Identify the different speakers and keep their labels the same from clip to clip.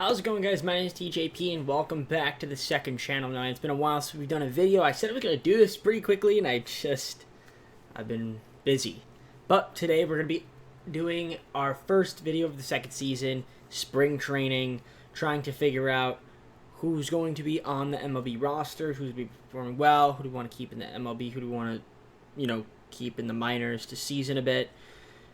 Speaker 1: How's it going, guys? My name is TJP and welcome back to the second channel. Now, it's been a while since we've done a video. I said I was going to do this pretty quickly and I've been busy. But today we're going to be doing our first video of the second season, spring training, trying to figure out who's going to be on the MLB roster, who's going to be performing well, who do we want to keep in the MLB, who do we want to, keep in the minors to season a bit.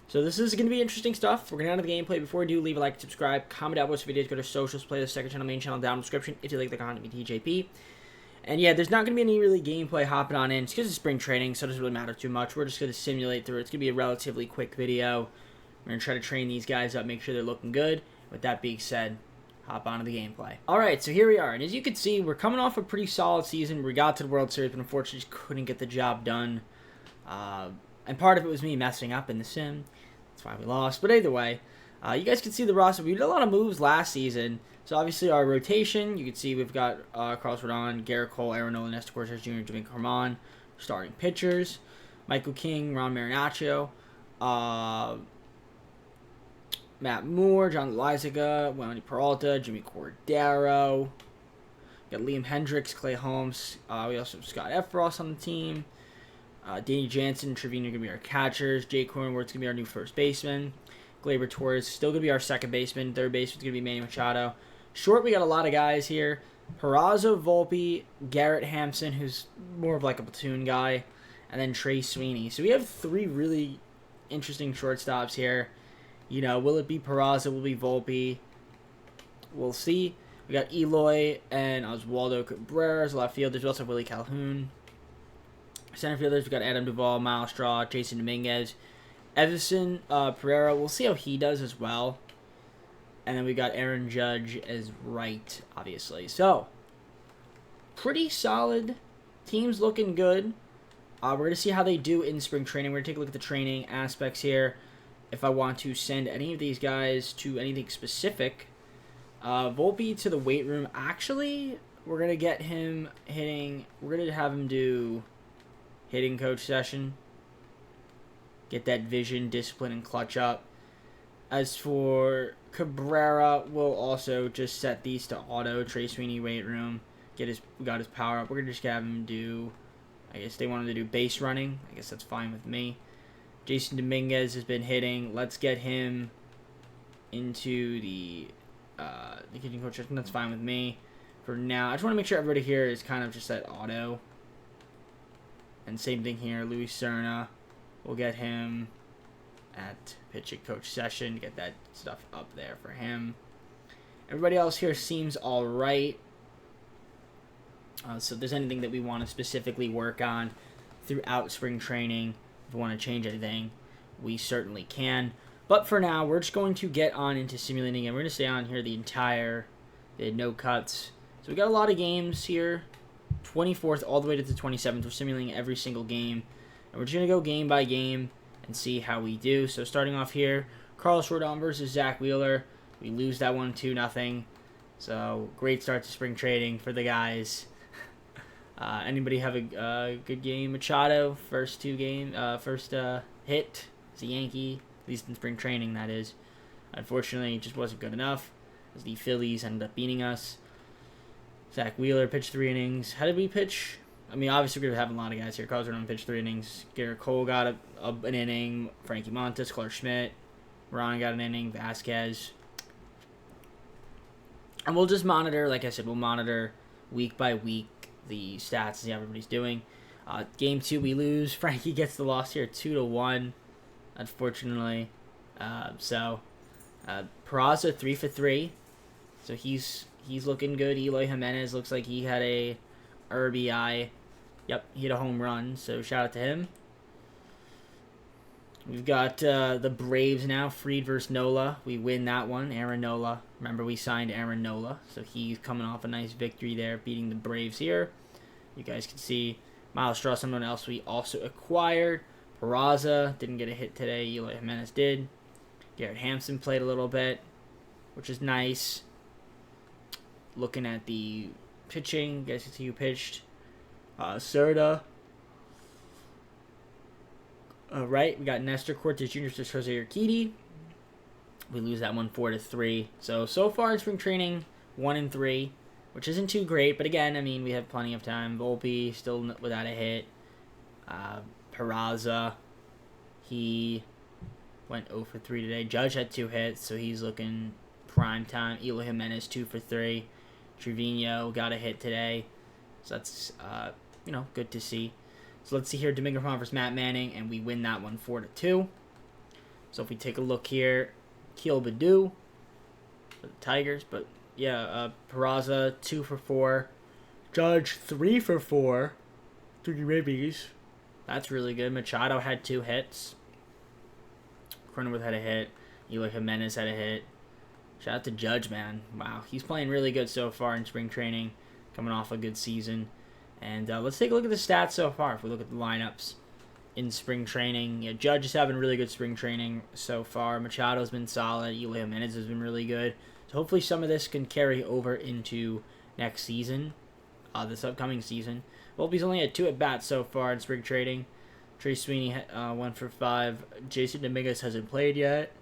Speaker 1: So this is going to be interesting stuff. We're going to get into the gameplay. Before we do, leave a like, subscribe, comment down below videos, go to socials, play the second channel, main channel down in the description if you like the content, be TJP. And yeah, there's not going to be any really gameplay hopping on in. It's because it's spring training, so it doesn't really matter too much. We're just going to simulate through it. It's going to be a relatively quick video. We're going to try to train these guys up, make sure they're looking good. With that being said, hop onto the gameplay. Alright, so here we are. And as you can see, we're coming off a pretty solid season. We got to the World Series, but unfortunately just couldn't get the job done. And part of it was me messing up in the sim. That's why we lost. But either way, you guys can see the roster. We did a lot of moves last season. So obviously our rotation, you can see we've got Carlos Rodon, Garrett Cole, Aaron Nola, Nestor Cortez Jr., Domingo Germán, starting pitchers. Michael King, Ron Marinaccio, Matt Moore, John Lizaga, Wendy Peralta, Jimmy Cordero. Got Liam Hendricks, Clay Holmes. We also have Scott Efros on the team. Danny Jansen, Trevino going to be our catchers. Jake Cronenworth's going to be our new first baseman. Gleyber Torres still going to be our second baseman. Third baseman's going to be Manny Machado. Short, we got a lot of guys here. Peraza, Volpe, Garrett Hampson, who's more of like a platoon guy, and then Trey Sweeney. So we have three really interesting shortstops here. Will it be Peraza? Will it be Volpe? We'll see. We got Eloy and Oswaldo Cabrera as left field. There's also Willie Calhoun. Center fielders, we got Adam Duvall, Miles Straw, Jason Dominguez, Everson Pereira. We'll see how he does as well. And then we got Aaron Judge as right, obviously. So, pretty solid. Team's looking good. We're going to see how they do in spring training. We're going to take a look at the training aspects here. If I want to send any of these guys to anything specific. Volpe to the weight room. Actually, we're going to get him hitting. We're going to have him do hitting coach session. Get that vision, discipline, and clutch up. As for Cabrera, we'll also just set these to auto. Trey Sweeney weight room. We got his power up. We're gonna just have him do. I guess they wanted to do base running. I guess that's fine with me. Jason Dominguez has been hitting. Let's get him into the hitting coach session. That's fine with me. For now, I just want to make sure everybody here is kind of just at auto. And same thing here, Luis Serna. We'll get him at pitching coach session. Get that stuff up there for him. Everybody else here seems alright. So if there's anything that we want to specifically work on throughout spring training, if we want to change anything, we certainly can. But for now, we're just going to get on into simulating, and we're going to stay on here the entire, no cuts. So we got a lot of games here. 24th all the way to the 27th. We're simulating every single game. And we're just going to go game by game and see how we do. So starting off here, Carlos Rodon versus Zach Wheeler. We lose that one 2-0. So great start to spring training for the guys. Anybody have a good game? Machado, first hit. It's a Yankee, at least in spring training, that is. Unfortunately, it just wasn't good enough as the Phillies ended up beating us. Zach Wheeler pitched 3 innings. How did we pitch? I mean, obviously we're going to have a lot of guys here. Carlos Rodon pitched 3 innings. Garrett Cole got an inning. Frankie Montas, Clark Schmidt. Ron got an inning. Vasquez. And we'll just monitor, like I said, we'll monitor week by week the stats and see how everybody's doing. Game 2 we lose. Frankie gets the loss here 2-1, unfortunately. Peraza 3 for 3. So he's looking good. Eloy Jimenez looks like he had a RBI. Yep, he hit a home run, so shout out to him. We've got the Braves now, Fried versus Nola. We win that one, Aaron Nola. Remember, we signed Aaron Nola, so he's coming off a nice victory there, beating the Braves here. You guys can see Miles Straw, someone else we also acquired. Peraza didn't get a hit today. Eloy Jimenez did. Garrett Hampson played a little bit, which is nice. Looking at the pitching, you guys can see who pitched. Serta. Right, we got Nestor Cortez Jr. versus Jose Urquidy. We lose that one 4-3. So far in spring training, 1-3, which isn't too great. But again, I mean, we have plenty of time. Volpe still without a hit. Peraza, he went 0-3 today. Judge had 2 hits, so he's looking prime time. Eloy Jimenez 2-3. Trevino got a hit today, so that's good to see. So let's see here, Domingo Germán versus Matt Manning, and we win that one 4-2. So if we take a look here, Keel Badu for the Tigers, but yeah, Peraza 2-4, Judge 3-4, 3 ribbies. That's really good. Machado had 2 hits. Cronenworth had a hit. Eloy Jimenez had a hit. Shout out to Judge, man. Wow, he's playing really good so far in spring training, coming off a good season. And let's take a look at the stats so far. If we look at the lineups in spring training, yeah, Judge is having really good spring training so far. Machado's been solid. Eloy Jimenez has been really good. So hopefully some of this can carry over into next season, this upcoming season. Volpe's only had 2 at-bats so far in spring training. Trey Sweeney 1-for-5. Jason Dominguez hasn't played yet.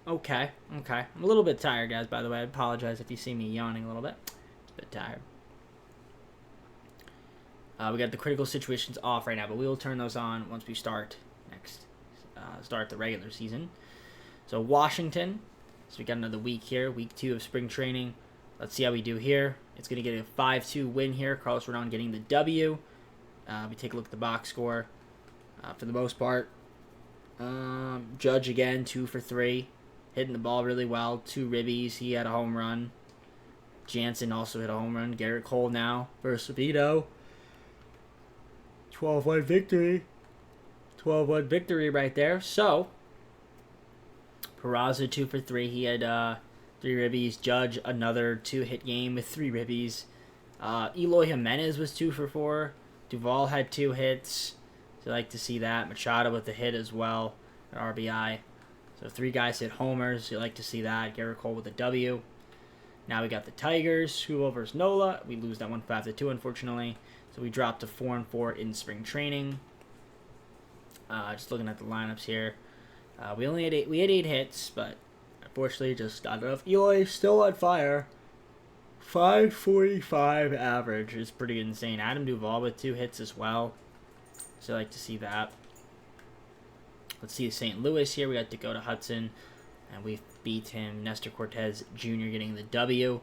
Speaker 1: Okay. I'm a little bit tired, guys, by the way. I apologize if you see me yawning a little bit. It's a bit tired. We got the critical situations off right now, but we will turn those on once we start the regular season. So Washington. So we got another week here, week 2 of spring training. Let's see how we do here. It's going to get a 5-2 win here. Carlos Rodon getting the W. We take a look at the box score. For the most part, Judge again, 2-for-3. Hitting the ball really well. 2 ribbies. He had a home run. Jansen also hit a home run. Garrett Cole now versus Vito. 12-1 victory. 12-1 victory right there. So, Peraza 2-for-3. He had 3 ribbies. Judge another 2-hit game with 3 ribbies. Eloy Jimenez was 2-for-4. Duvall had 2 hits. So I like to see that. Machado with a hit as well. An RBI. So 3 guys hit homers. You like to see that. Garrett Cole with a W. Now we got the Tigers. Hugo versus Nola. We lose that one 5-2, unfortunately. So we dropped to 4-4 in spring training. Just looking at the lineups here. We had 8 hits, but unfortunately just got enough. Eloy still on fire. 545 average is pretty insane. Adam Duvall with 2 hits as well. So I like to see that. Let's see St. Louis here. We got Dakota Hudson, and we beat him. Nestor Cortez Jr. getting the W.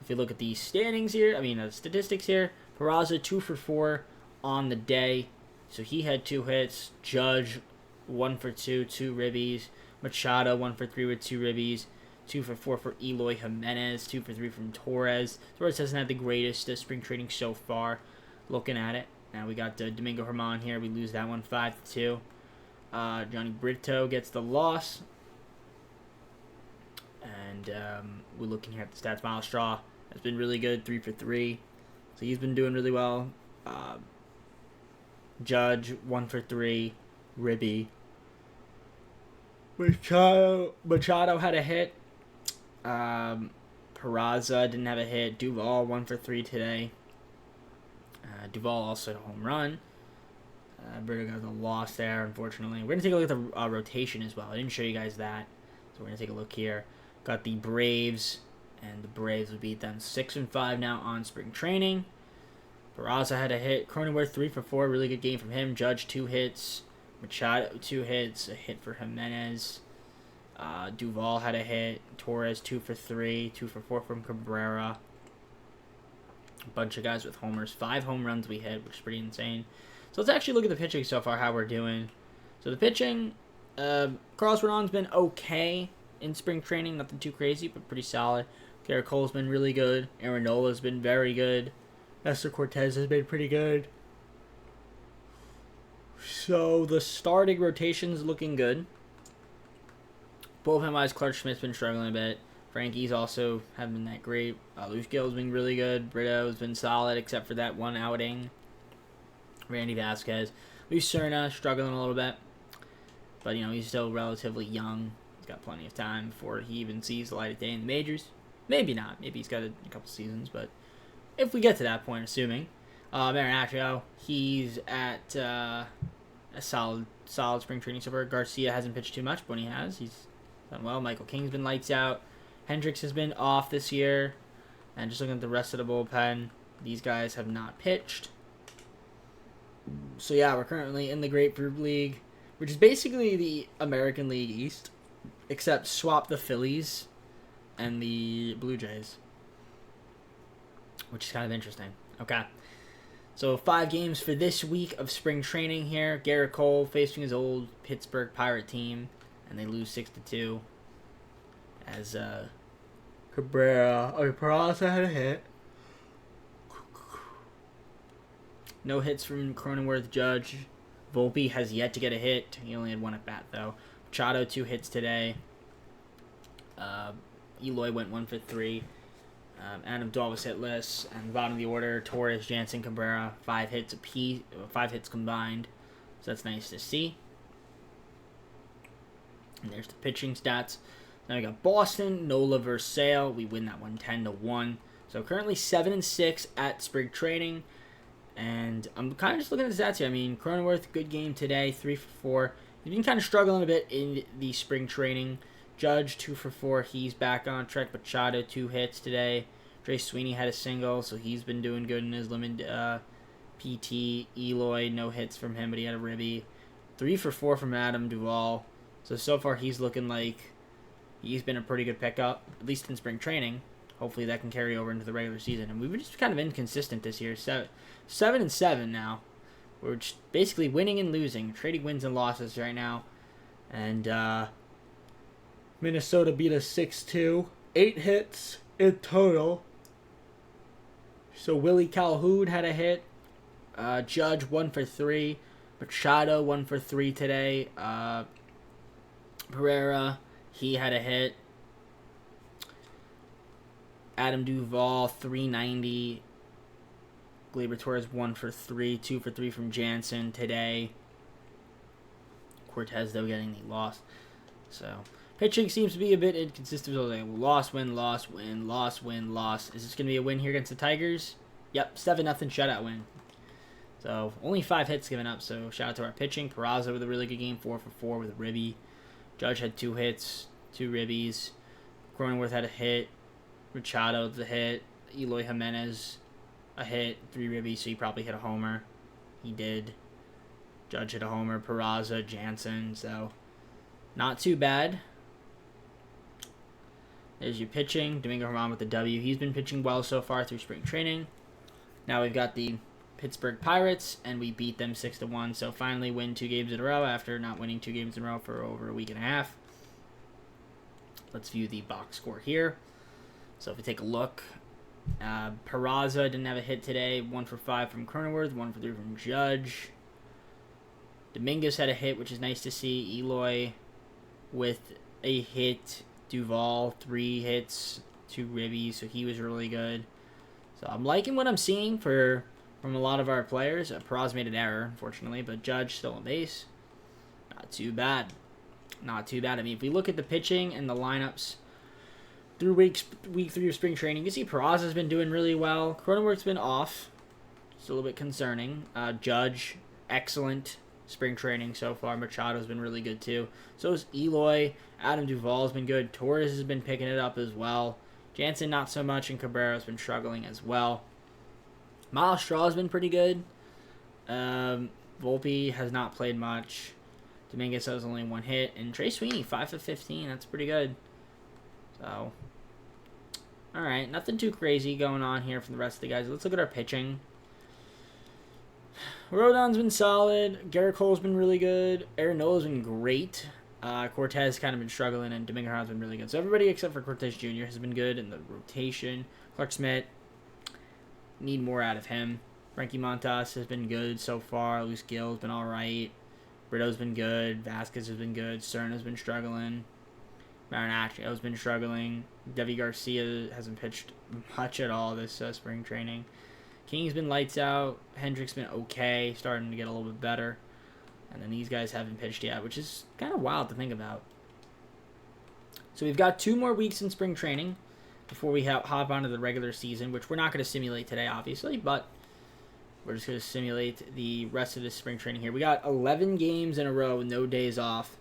Speaker 1: If you look at the standings here, the statistics here, Peraza 2-for-4 on the day. So he had 2 hits. Judge 1-for-2, 2 ribbies. Machado 1-for-3 with 2 ribbies. 2-for-4 for Eloy Jimenez. 2-for-3 from Torres. Torres hasn't had the greatest spring training so far. Looking at it. Now we got Domingo Germán here. We lose that one 5-2. Johnny Brito gets the loss. And we're looking here at the stats. Miles Straw has been really good, 3-for-3. So he's been doing really well. Judge, 1-for-3. Ribby. Machado had a hit. Peraza didn't have a hit. Duvall, 1-for-3 today. Duvall also had a home run. Brito got the loss there, unfortunately. We're going to take a look at the rotation as well. I didn't show you guys that. So we're going to take a look here. Got the Braves, and the Braves will beat them 6-5 now on spring training. Peraza had a hit. Cronenworth 3-for-4. Really good game from him. Judge 2 hits. Machado 2 hits. A hit for Jimenez. Duvall had a hit. Torres 2-for-3. 2-for-4 from Cabrera. A bunch of guys with homers. 5 home runs we hit, which is pretty insane. So let's actually look at the pitching so far, how we're doing. So the pitching, Carlos Rodon's been okay in spring training. Nothing too crazy, but pretty solid. Garrett Cole's been really good. Aaron Nola's been very good. Nestor Cortez has been pretty good. So the starting rotation's looking good. Bullpen-wise, Clark Schmidt's been struggling a bit. Frankie's also haven't been that great. Luis Gill's been really good. Brito's been solid, except for that one outing. Randy Vasquez. Luis Serna struggling a little bit. But, he's still relatively young. He's got plenty of time before he even sees the light of day in the majors. Maybe not. Maybe he's got a couple seasons. But if we get to that point, assuming. Marinaccio, he's at a solid spring training so far. Garcia hasn't pitched too much, but when he has, he's done well. Michael King's been lights out. Hendricks has been off this year. And just looking at the rest of the bullpen, these guys have not pitched. So yeah, we're currently in the Grapefruit League, which is basically the American League East, except swap the Phillies and the Blue Jays, which is kind of interesting. Okay. So 5 games for this week of spring training here. Garrett Cole facing his old Pittsburgh Pirate team, and they lose 6-2. As Peraza had a hit. No hits from Cronenworth, Judge. Volpe has yet to get a hit. He only had 1 at bat though. Machado 2 hits today. Eloy went 1 for 3. Adam Dahl was hitless. And bottom of the order, Torres, Jansen, Cabrera, 5 hits apiece, 5 hits combined. So that's nice to see. And there's the pitching stats. Now we got Boston, Nola versus Sale. We win that one 10-1. So currently 7-6 at spring training. And I'm kind of just looking at the stats here. I mean, Cronenworth, good game today, 3 for 4. He's been kind of struggling a bit in the spring training. Judge, 2 for 4. He's back on track. Machado, 2 hits today. Dre Sweeney had a single, so he's been doing good in his limited PT. Eloy, no hits from him, but he had a ribby. 3 for 4 from Adam Duvall. So far he's looking like he's been a pretty good pickup, at least in spring training. Hopefully that can carry over into the regular season. And we've been just kind of inconsistent this year. 7-7 now. We're just basically winning and losing, trading wins and losses right now. And Minnesota beat us 6-2. 8 hits in total. So Willie Calhoun had a hit. Judge 1 for 3. Machado 1 for 3 today. Pereira, he had a hit. Adam Duvall 390. Gleyber Torres 1 for 3. 2 for 3 from Jansen today. Cortez though getting the loss. So pitching seems to be a bit inconsistent. Like loss, win, loss, win, loss, win, loss. Is this going to be a win here against the Tigers? Yep, 7-0 shutout win. So only 5 hits given up. So shout out to our pitching. Peraza with a really good game, 4 for 4 with a ribby. Judge had 2 hits, 2 ribbies. Cronenworth had a hit. Machado the hit. Eloy Jimenez a hit, 3 ribbies. So he probably hit a homer. He did. Judge hit a homer. Peraza, Jansen. So not too bad. There's your pitching. Domingo Germán with the W. He's been pitching well so far through spring training. Now we've got the Pittsburgh Pirates, and we beat them 6-1. So finally win 2 games in a row after not winning 2 games in a row for over a week and a half. Let's view the box score here. So if we take a look, Peraza didn't have a hit today. 1 for 5 from Cronenworth, 1 for 3 from Judge. Dominguez had a hit, which is nice to see. Eloy with a hit. Duvall, 3 hits, 2 ribbies, so he was really good. So I'm liking what I'm seeing from a lot of our players. Peraza made an error, unfortunately, but Judge still on base. Not too bad. Not too bad. I mean, if we look at the pitching and the lineups through week 3 of spring training, you can see Peraza's been doing really well. Cronenworth's been off. It's a little bit concerning. Judge, excellent spring training so far. Machado's been really good too. So is Eloy. Adam Duvall's been good. Torres has been picking it up as well. Jansen not so much, and Cabrera's been struggling as well. Miles Straw's been pretty good. Volpe has not played much. Dominguez has only 1 hit. And Dre Sweeney, 5 for 15. That's pretty good. So, alright. Nothing too crazy going on here from the rest of the guys. Let's look at our pitching. Rodon's been solid. Garrett Cole's been really good. Aaron Nola's been great. Cortez kind of been struggling, and Domingo Germán's been really good. So everybody except for Cortez Jr. has been good in the rotation. Clark Schmidt, need more out of him. Frankie Montas has been good so far. Luis Gil's been all right. Brito's been good. Vasquez has been good. Cerna's been struggling. Marinacio's been struggling. Devi Garcia hasn't pitched much at all this spring training. King's been lights out. Hendricks been okay, starting to get a little bit better. And then these guys haven't pitched yet, which is kind of wild to think about. So we've got 2 more weeks in spring training before we hop onto the regular season, which we're not going to simulate today, obviously. But We're just going to simulate the rest of this spring training here. We got 11 games in a row with no days off,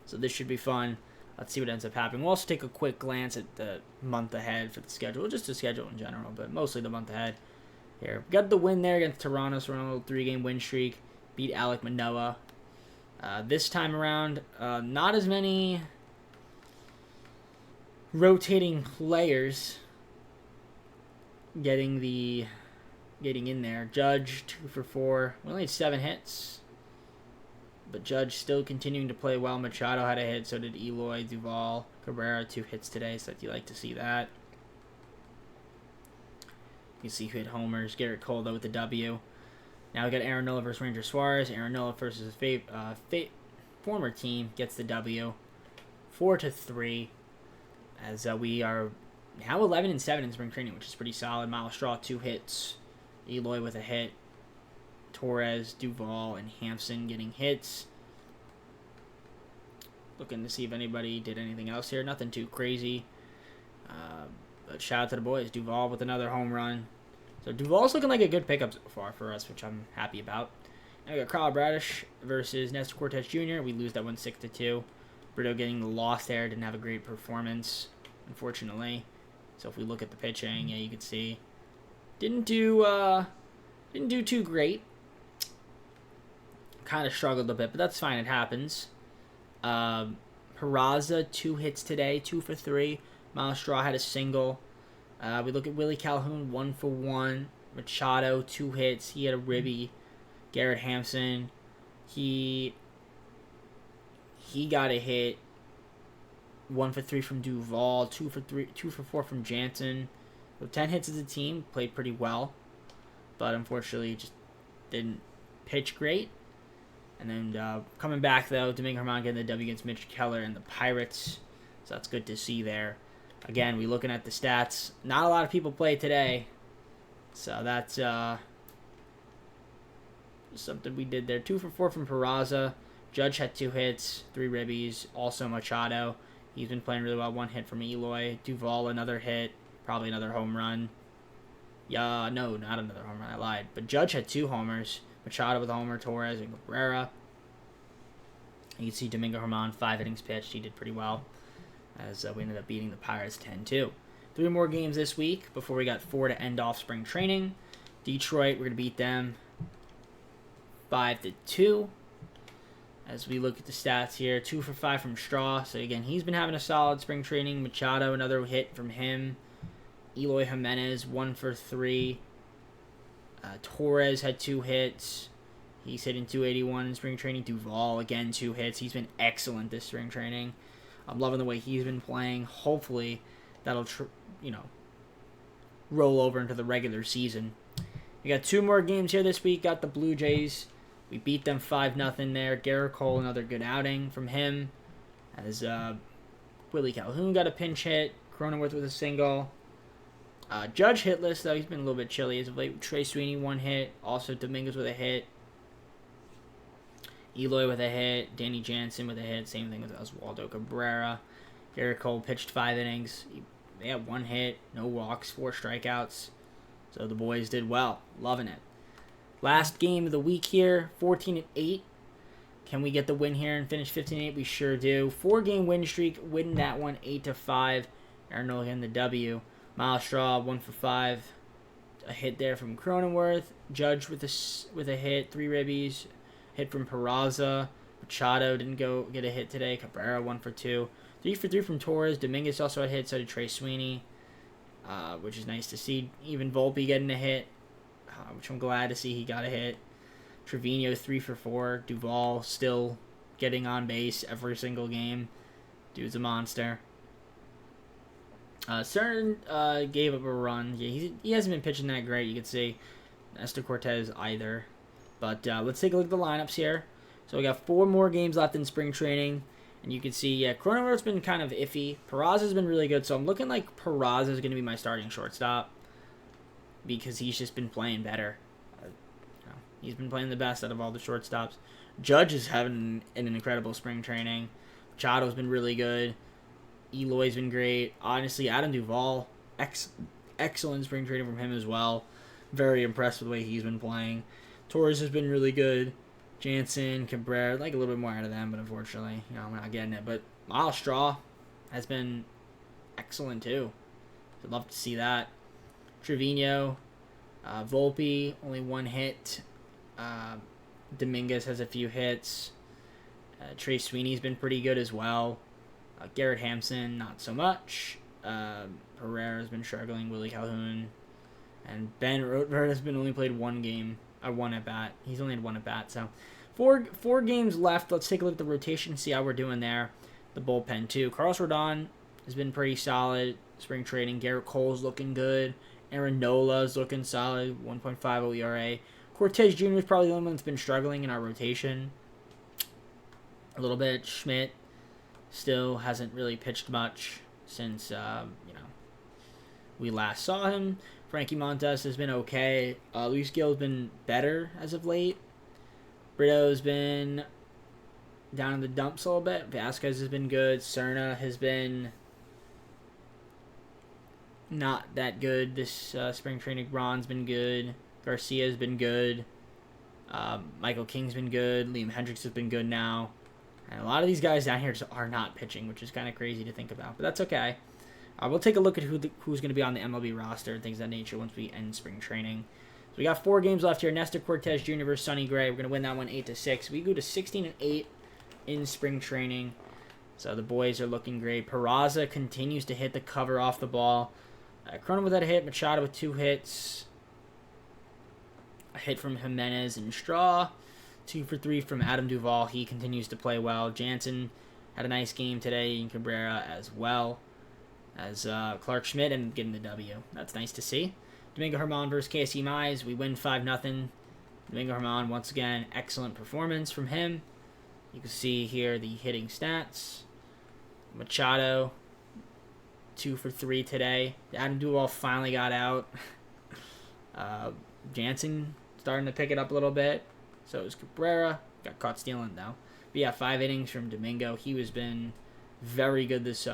Speaker 1: so this should be fun. Let's see what ends up happening. We'll also take a quick glance at the month ahead for the schedule, just the schedule in general, but mostly the month ahead. Here, we got the win there against Toronto, so we're on a little 3-game win streak. Beat Alek Manoah. This time around, not as many rotating players getting in there. Judge 2 for 4. We only had 7 hits, but Judge still continuing to play well. Machado had a hit, so did Eloy. Duvall, Cabrera 2 hits today, so you like to see that. You can see who hit homers. Garrett Cole though with the W. Now we got Aaron Nola versus Ranger Suarez. Aaron Nola versus his former team gets the W, 4-3. As we are now 11-7 in spring training, which is pretty solid. Miles Straw 2 hits. Eloy with a hit. Torres, Duvall, and Hampson getting hits. Looking to see if anybody did anything else here. Nothing too crazy. But shout out to the boys. Duvall with another home run. So Duvall's looking like a good pickup so far for us, which I'm happy about. Now we got Kyle Bradish versus Nestor Cortez Jr. We lose that one 6-2. Brito getting the loss there. Didn't have a great performance, unfortunately. So if we look at the pitching, yeah, you can see didn't do too great. Kind of struggled a bit, but that's fine. It happens. Peraza 2 hits today, 2 for 3. Miles Straw had a single. We look at Willie Calhoun, 1 for 1. Machado 2 hits. He had a ribby. Garrett Hampson, he got a hit. 1 for 3 from Duvall. 2 for 4 from Jansen. With 10 hits as a team, played pretty well, but unfortunately just didn't pitch great. And then coming back though, Domingo Germán getting the W against Mitch Keller and the Pirates, so that's good to see there. Again, we looking at the stats. Not a lot of people play today, so that's something we did there. 2 for 4 from Peraza. Judge had 2 hits, 3 ribbies. Also Machado, he's been playing really well. 1 hit from Eloy. Duvall another hit, probably another home run. Yeah, no, not another home run. I lied. But Judge had 2 homers. Machado with a homer. Torres and Cabrera. You can see Domingo Germán 5 innings pitched. He did pretty well, as we ended up beating the Pirates 10-2. 3 more games this week before we got 4 to end off spring training. Detroit, we're going to beat them 5-2. As we look at the stats here, 2 for 5 from Straw. So again, he's been having a solid spring training. Machado, another hit from him. Eloy Jimenez, 1 for 3. Torres had 2 hits. He's hitting 281 in spring training. Duvall, again, 2 hits. He's been excellent this spring training. I'm loving the way he's been playing. Hopefully, that'll roll over into the regular season. We got 2 more games here this week. Got the Blue Jays. We beat them 5-0 there. Garrett Cole, another good outing from him. As Willie Calhoun got a pinch hit. Cronenworth with a single. Judge hitless, though. He's been a little bit chilly as of late. Trey Sweeney, 1 hit. Also Dominguez with a hit. Eloy with a hit. Danny Jansen with a hit. Same thing with Oswaldo Cabrera. Garrett Cole pitched 5 innings. They had 1 hit. No walks. 4 strikeouts. So the boys did well. Loving it. Last game of the week here. 14-8. Can we get the win here and finish 15-8? We sure do. 4-game win streak. Winning that one 8-5. Aaron Nola getting the W. Miles Straw, 1 for 5. A hit there from Cronenworth. Judge with a hit. 3 ribbies. Hit from Peraza. Machado didn't get a hit today. Cabrera, 1 for 2. 3 for 3 from Torres. Dominguez also had a hit. So did Trey Sweeney, which is nice to see. Even Volpe getting a hit, which I'm glad to see he got a hit. Trevino, 3 for 4. Duvall still getting on base every single game. Dude's a monster. Cern gave up a run. Yeah, he hasn't been pitching that great, you can see. Nestor Cortez either. But let's take a look at the lineups here. So we got 4 more games left in spring training. And you can see, yeah, Cronenworth's been kind of iffy. Peraza's been really good. So I'm looking like Peraza's going to be my starting shortstop, because he's just been playing better. He's been playing the best out of all the shortstops. Judge is having an incredible spring training. Machado's been really good. Eloy's been great. Honestly, Adam Duvall, excellent spring training from him as well. Very impressed with the way he's been playing. Torres has been really good. Jansen, Cabrera, like a little bit more out of them, but unfortunately, we're not getting it. But Miles Straw has been excellent too. I'd love to see that. Trevino, Volpe, only one hit. Dominguez has a few hits. Trey Sweeney's been pretty good as well. Garrett Hampson, not so much. Herrera's been struggling. Willie Calhoun. And Ben Rothberg has been only played one game. One at bat. He's only had one at bat. So, four games left. Let's take a look at the rotation and see how we're doing there. The bullpen, too. Carlos Rodon has been pretty solid. Spring training. Garrett Cole's looking good. Aaron Nola's looking solid. 1.50 ERA. Cortez Jr. is probably the only one that's been struggling in our rotation a little bit. Schmidt still hasn't really pitched much since we last saw him. Frankie Montas has been okay. Luis Gill's been better as of late. Brito's been down in the dumps a little bit. Vasquez has been good. Cerna has been not that good this spring training. Ron's been good. Garcia's been good. Michael King's been good. Liam Hendricks has been good now. And a lot of these guys down here just are not pitching, which is kind of crazy to think about. But that's okay. We'll take a look at who's going to be on the MLB roster and things of that nature once we end spring training. So we got 4 games left here. Nestor Cortez Jr. versus Sonny Gray. We're going to win that one 8-6. We go to 16-8 in spring training. So the boys are looking great. Peraza continues to hit the cover off the ball. Cronin with that hit. Machado with 2 hits. A hit from Jimenez and Straw. 2 for 3 from Adam Duvall. He continues to play well. Jansen had a nice game today, and Cabrera as well as Clark Schmidt and getting the W. That's nice to see. Domingo Germán versus KSE Mize. We win 5-0. Domingo Germán, once again, excellent performance from him. You can see here the hitting stats. Machado, 2 for 3 today. Adam Duvall finally got out. Jansen starting to pick it up a little bit. So is Cabrera. Got caught stealing, though. But yeah, 5 innings from Domingo. He has been very good this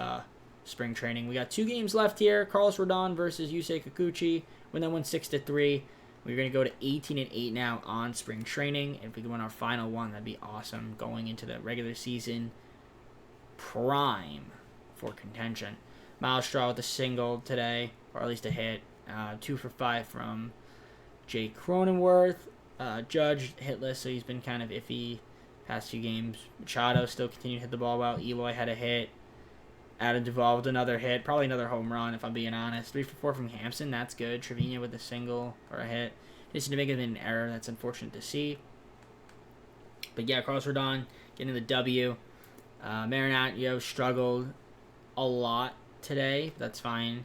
Speaker 1: spring training. We got 2 games left here. Carlos Rodon versus Yusei Kikuchi. Win that one 6-3. We're going to go to 18-8 now on spring training. If we can win our final one, that'd be awesome. Going into the regular season prime for contention. Miles Straw with a single today, or at least a hit. 2 for 5 from Jake Cronenworth. Judge hitless, so he's been kind of iffy past 2 games. Machado still continued to hit the ball well. Eloy had a hit. Adam Duvall with another hit. Probably another home run, if I'm being honest. 3 for 4 from Hampson. That's good. Trevino with a single or a hit. Jason Dominguez made an error. That's unfortunate to see. But yeah, Carlos Rodon getting the W. Marinaccio struggled a lot today. That's fine.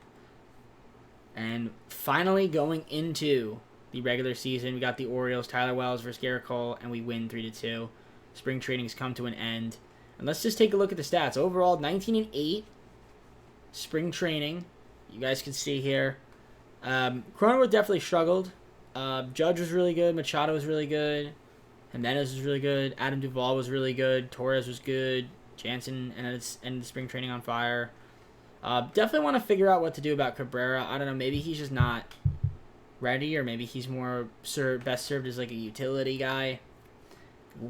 Speaker 1: And finally going into the regular season, we got the Orioles, Tyler Wells versus Garrett Cole, and we win 3-2. Spring training's come to an end. And let's just take a look at the stats. Overall, 19-8 spring training. You guys can see here. Cronenworth definitely struggled. Judge was really good. Machado was really good. Jimenez was really good. Adam Duvall was really good. Torres was good. Jansen ended the spring training on fire. Definitely want to figure out what to do about Cabrera. I don't know. Maybe he's just not ready, or maybe he's more best served as like a utility guy.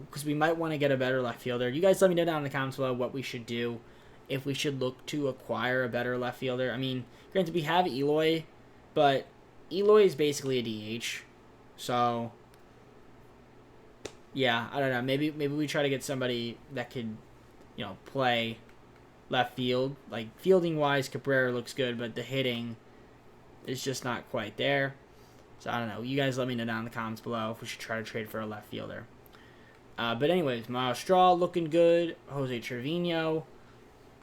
Speaker 1: Because we might want to get a better left fielder. You guys let me know down in the comments below what we should do. If we should look to acquire a better left fielder. I mean, granted, we have Eloy, but Eloy is basically a DH. So, yeah, I don't know. Maybe we try to get somebody that could, play left field. Like, fielding-wise, Cabrera looks good, but the hitting is just not quite there. So, I don't know. You guys let me know down in the comments below if we should try to trade for a left fielder. But anyways, Miles Straw looking good. Jose Trevino,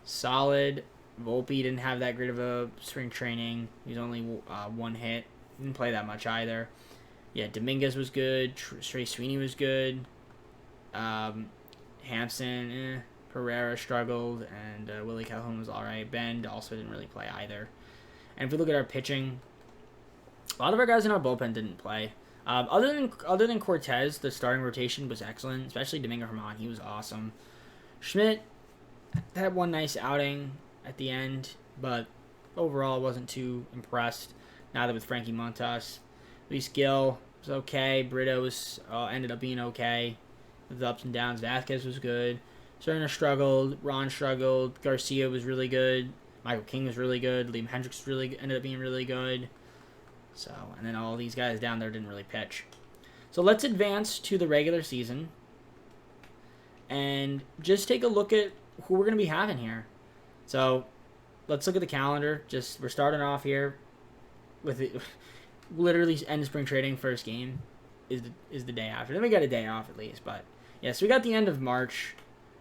Speaker 1: solid. Volpe didn't have that great of a spring training. He's only 1 hit. Didn't play that much either. Yeah, Dominguez was good. Trey Sweeney was good. Hampson, Pereira struggled. And Willie Calhoun was alright. Bend also didn't really play either. And if we look at our pitching, a lot of our guys in our bullpen didn't play. Other than Cortez, the starting rotation was excellent, especially Domingo Germán. He was awesome. Schmidt had one nice outing at the end, but overall wasn't too impressed. Neither with Frankie Montas. Luis Gil was okay. Brito was ended up being okay. With the ups and downs. Vasquez was good. Cerner struggled. Ron struggled. Garcia was really good. Michael King was really good. Liam Hendricks ended up being really good. So, and then all these guys down there didn't really pitch. So let's advance to the regular season and just take a look at who we're going to be having here. So let's look at the calendar. We're starting off here with it. Literally end of spring trading. First game is the day after. Then we got a day off at least. But yeah, so we got the end of March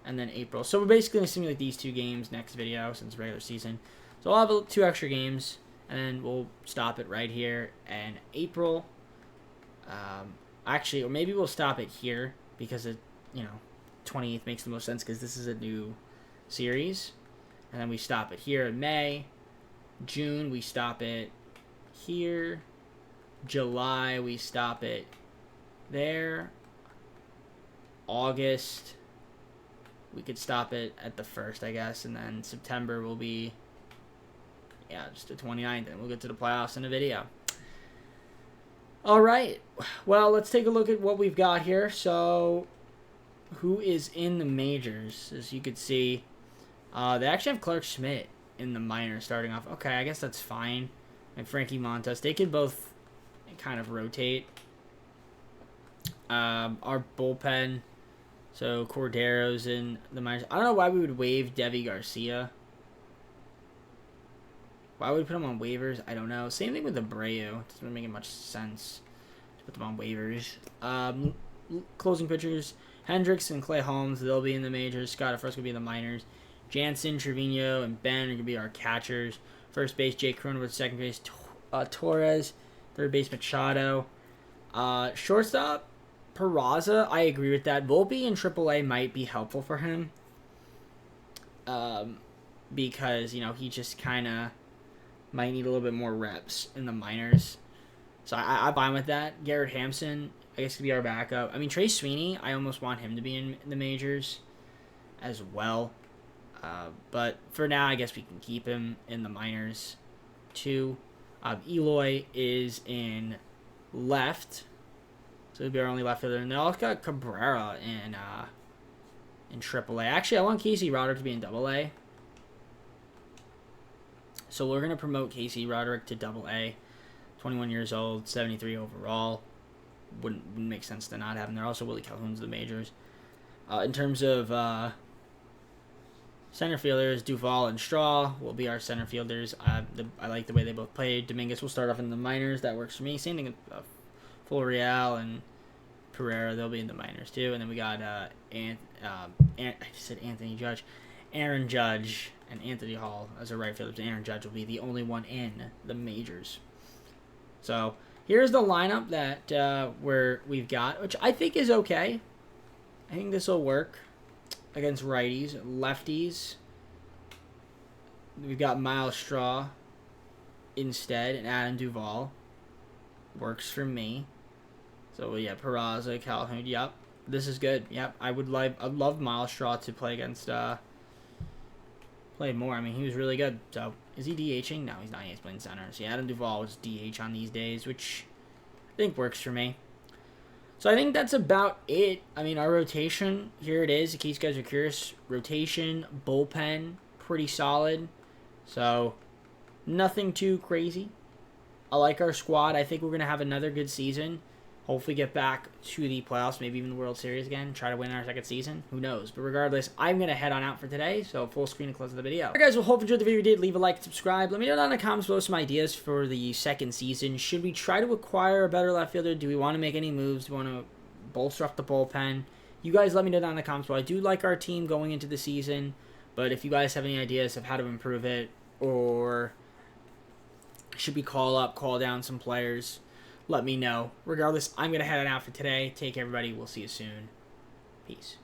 Speaker 1: and then April. So we're basically going to simulate these 2 games next video since regular season. So I'll have 2 extra games and then we'll stop it right here in April. Actually, or maybe we'll stop it here because it, 28th makes the most sense because this is a new series. And then we stop it here in May. June, we stop it here. July, we stop it there. August, we could stop it at the 1st, I guess. And then September will be, just the 29th. And we'll get to the playoffs in a video. All right. Well, let's take a look at what we've got here. So, who is in the majors? As you could see, they actually have Clark Schmidt in the minors starting off. Okay, I guess that's fine. And Frankie Montas. They could both kind of rotate. Our bullpen. So, Cordero's in the minors. I don't know why we would waive Devi Garcia. Why would we put him on waivers? I don't know. Same thing with Abreu. It doesn't make much sense to put them on waivers. Closing pitchers, Hendricks and Clay Holmes, they'll be in the majors. Scott Frost will be in the minors. Jansen, Trevino, and Ben are going to be our catchers. First base, Jake Cronenworth. Second base, Torres. Third base, Machado. Shortstop, Peraza. I agree with that. Volpe in AAA might be helpful for him. Because, he just kind of might need a little bit more reps in the minors. So I'm fine with that. Garrett Hampson, I guess, could be our backup. I mean, Trey Sweeney, I almost want him to be in the majors as well. But for now, I guess we can keep him in the minors too. Eloy is in left. So he'll be our only left fielder. And they also got Cabrera in AAA. Actually, I want Casey Roderick to be in AA. So we're going to promote Casey Roderick to AA. 21 years old, 73 overall. Wouldn't make sense to not have him there. Also, Willie Calhoun's the majors. In terms of center fielders, Duvall and Straw will be our center fielders. I like the way they both played. Dominguez will start off in the minors. That works for me. Same thing with Florial and Pereira. They'll be in the minors too. And then we got I just said Anthony Judge. Aaron Judge and Anthony Hall as a right fielder. Aaron Judge will be the only one in the majors. So here's the lineup that we've got, which I think is okay. I think this will work against righties. Lefties, we've got Miles Straw instead, and Adam Duvall works for me. So yeah, Peraza, Calhoun. Yep, this is good. Yep, I'd love Miles Straw to play against. Play more. I mean, he was really good. So, is he DHing? No, he's not. He's playing center. So, yeah, Adam Duvall was DH on these days, which I think works for me. So, I think that's about it. I mean, our rotation, here it is. In case you guys are curious, rotation, bullpen, pretty solid. So, nothing too crazy. I like our squad. I think we're going to have another good season. Hopefully get back to the playoffs, maybe even the World Series again. Try to win our second season. Who knows? But regardless, I'm going to head on out for today. So full screen and close of the video. Alright guys, well, hope you enjoyed the video. If you did, leave a like, subscribe. Let me know down in the comments below some ideas for the second season. Should we try to acquire a better left fielder? Do we want to make any moves? Do we want to bolster up the bullpen? You guys let me know down in the comments below. I do like our team going into the season. But if you guys have any ideas of how to improve it, or should we call down some players, let me know. Regardless, I'm going to head on out for today. Take care, everybody. We'll see you soon. Peace.